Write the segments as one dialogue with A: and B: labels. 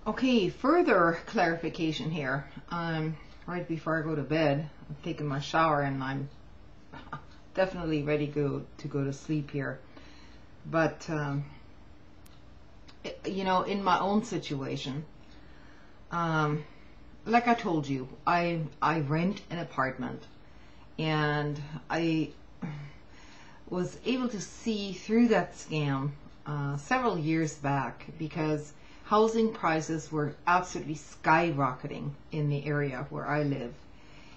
A: Okay, further clarification here. Right before I go to bed, I'm taking my shower and I'm definitely ready to go to sleep here. But you know, in my own situation, like I told you, I rent an apartment, and I was able to see through that scam several years back, because housing prices were absolutely skyrocketing in the area where I live.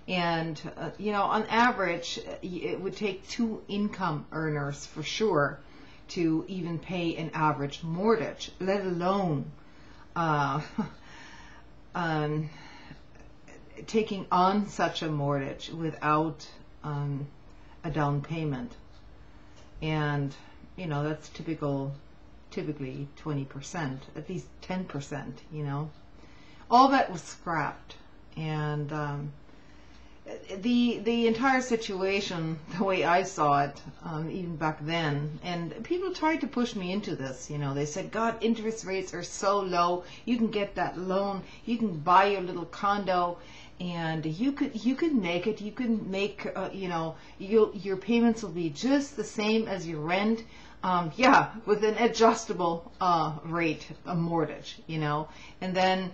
A: And you know, on average, it would take two income earners for sure to even pay an average mortgage, let alone uh, um, taking on such a mortgage without a down payment. And you know, that's typically 20%, at least 10%, you know. All that was scrapped. And the entire situation, the way I saw it, even back then, and people tried to push me into this, you know. They said, God, interest rates are so low, you can get that loan, you can buy your little condo, and you could make it. You can make you know, your payments will be just the same as your rent. Yeah, with an adjustable rate, a mortgage, you know. And then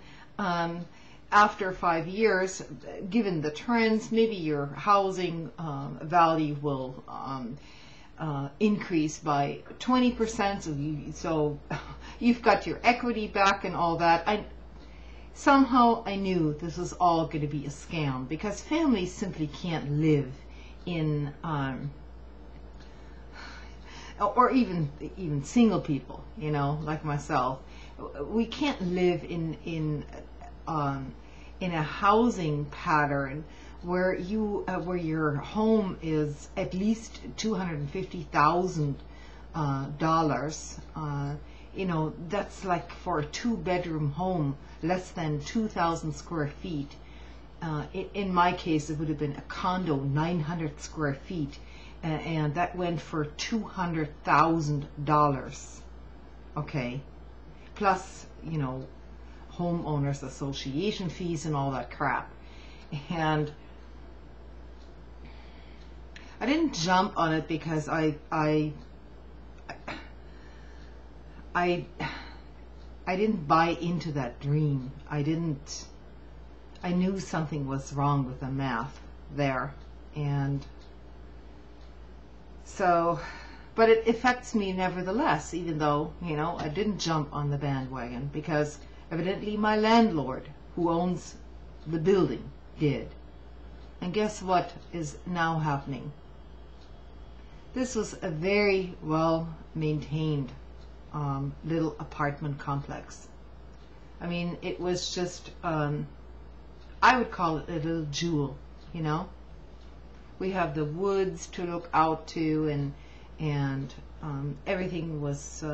A: after 5 years, given the trends, maybe your housing value will increase by 20%. So you've got your equity back and all that. Somehow I knew this was all going to be a scam, because families simply can't live in, or even single people, you know, like myself. We can't live in a housing pattern where your home is at least $250,000. You know, that's like for a 2-bedroom home, less than 2,000 square feet. In my case, it would have been a condo, 900 square feet, and that went for $200,000. Okay, plus, you know, homeowners association fees and all that crap. And I didn't jump on it because I didn't buy into that dream. I knew something was wrong with the math there. And so, but it affects me nevertheless, even though, you know, I didn't jump on the bandwagon, because evidently my landlord, who owns the building, did. And guess what is now happening? This was a very well maintained little apartment complex. I mean, it was just, I would call it a little jewel, you know. We have the woods to look out to, and everything was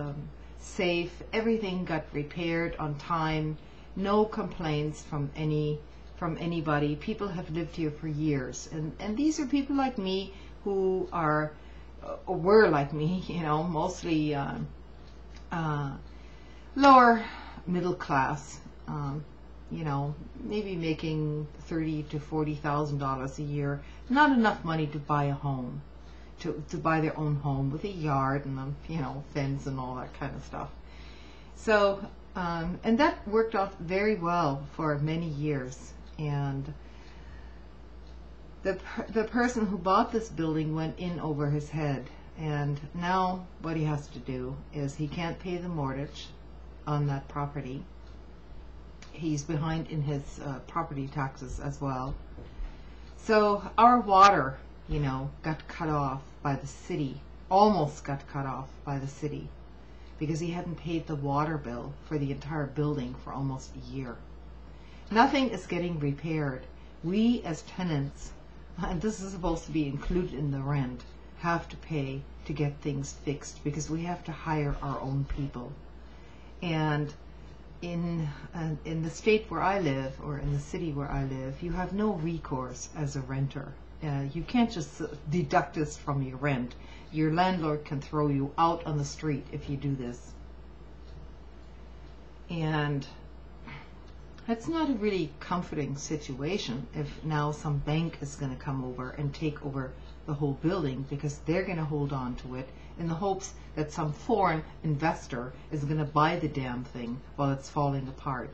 A: safe. Everything got repaired on time. No complaints from anybody. People have lived here for years, and these are people like me who were like me, you know, mostly lower middle class, you know, maybe making $30,000 to $40,000 a year. Not enough money to buy a home, to buy their own home with a yard and a, you know, fence and all that kind of stuff. So and that worked out very well for many years. And the person who bought this building went in over his head. And now what he has to do is, he can't pay the mortgage on that property. He's behind in his property taxes as well. So our water, you know, got cut off by the city, almost got cut off by the city, because he hadn't paid the water bill for the entire building for almost a year. Nothing is getting repaired. We as tenants, and this is supposed to be included in the rent, have to pay to get things fixed, because we have to hire our own people. And in the state where I live, or in the city where I live, you have no recourse as a renter. You can't just deduct this from your rent. Your landlord can throw you out on the street if you do this. And That's not a really comforting situation if now some bank is going to come over and take over the whole building, because they're going to hold on to it in the hopes that some foreign investor is going to buy the damn thing while it's falling apart.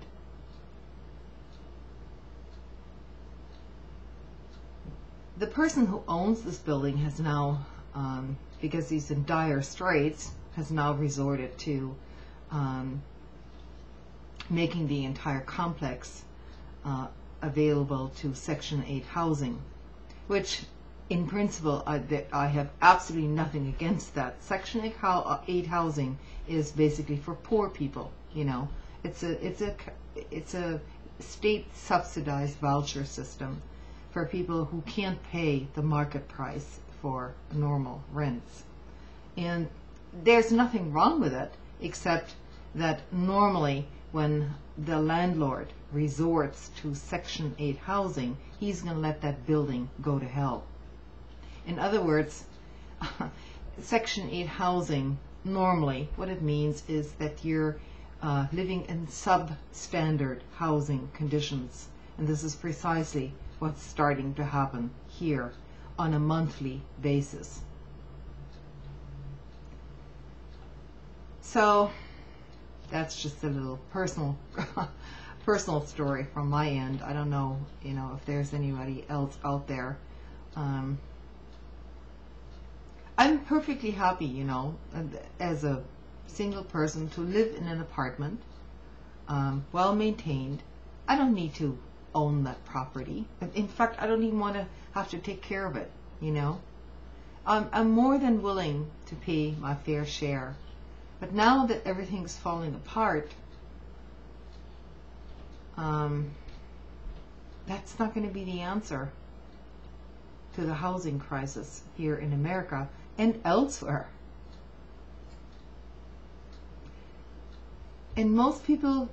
A: The person who owns this building has now, because he's in dire straits, has now resorted to making the entire complex available to Section 8 housing, which in principle I have absolutely nothing against that. Section 8 housing is basically for poor people, you know. It's a state subsidized voucher system for people who can't pay the market price for normal rents. And there's nothing wrong with it, except that normally when the landlord resorts to Section 8 housing, he's going to let that building go to hell. In other words, Section 8 housing, normally what it means is that you're living in substandard housing conditions. And this is precisely what's starting to happen here on a monthly basis. So that's just a little personal story from my end. I don't know, you know, if there's anybody else out there. I'm perfectly happy, you know, as a single person, to live in an apartment, well maintained. I don't need to own that property. In fact, I don't even want to have to take care of it, you know. I'm more than willing to pay my fair share. But now that everything's falling apart, that's not going to be the answer to the housing crisis here in America and elsewhere. And most people,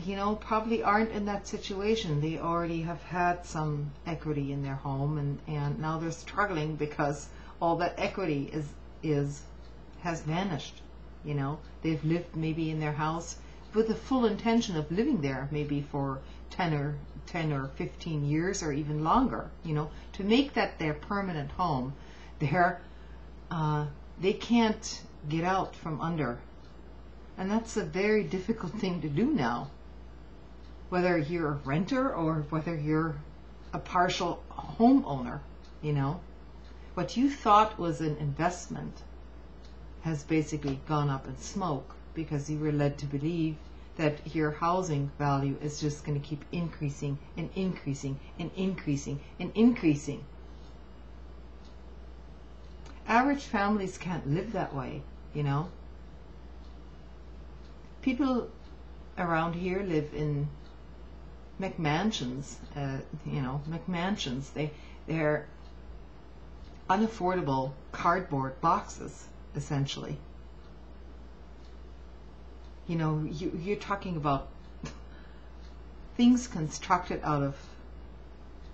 A: you know, probably aren't in that situation. They already have had some equity in their home, and now they're struggling because all that equity has vanished. You know, they've lived maybe in their house with the full intention of living there maybe for 10 or 15 years or even longer, you know, to make that their permanent home. They can't get out from under. And that's a very difficult thing to do now. Whether you're a renter or whether you're a partial homeowner, you know. What you thought was an investment has basically gone up in smoke because you were led to believe that your housing value is just going to keep increasing and increasing and increasing and increasing. Average families can't live that way, you know. People around here live in McMansions, you know, McMansions. They're unaffordable cardboard boxes, essentially. You know, you're talking about things constructed out of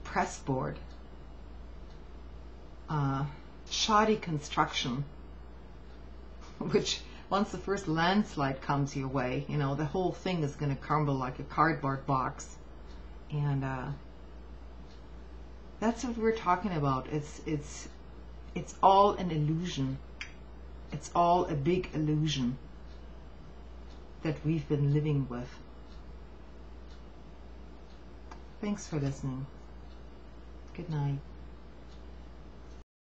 A: pressboard, shoddy construction, which once the first landslide comes your way, you know, the whole thing is going to crumble like a cardboard box. And that's what we're talking about. It's all an illusion. It's all a big illusion that we've been living with. Thanks for listening. Good night.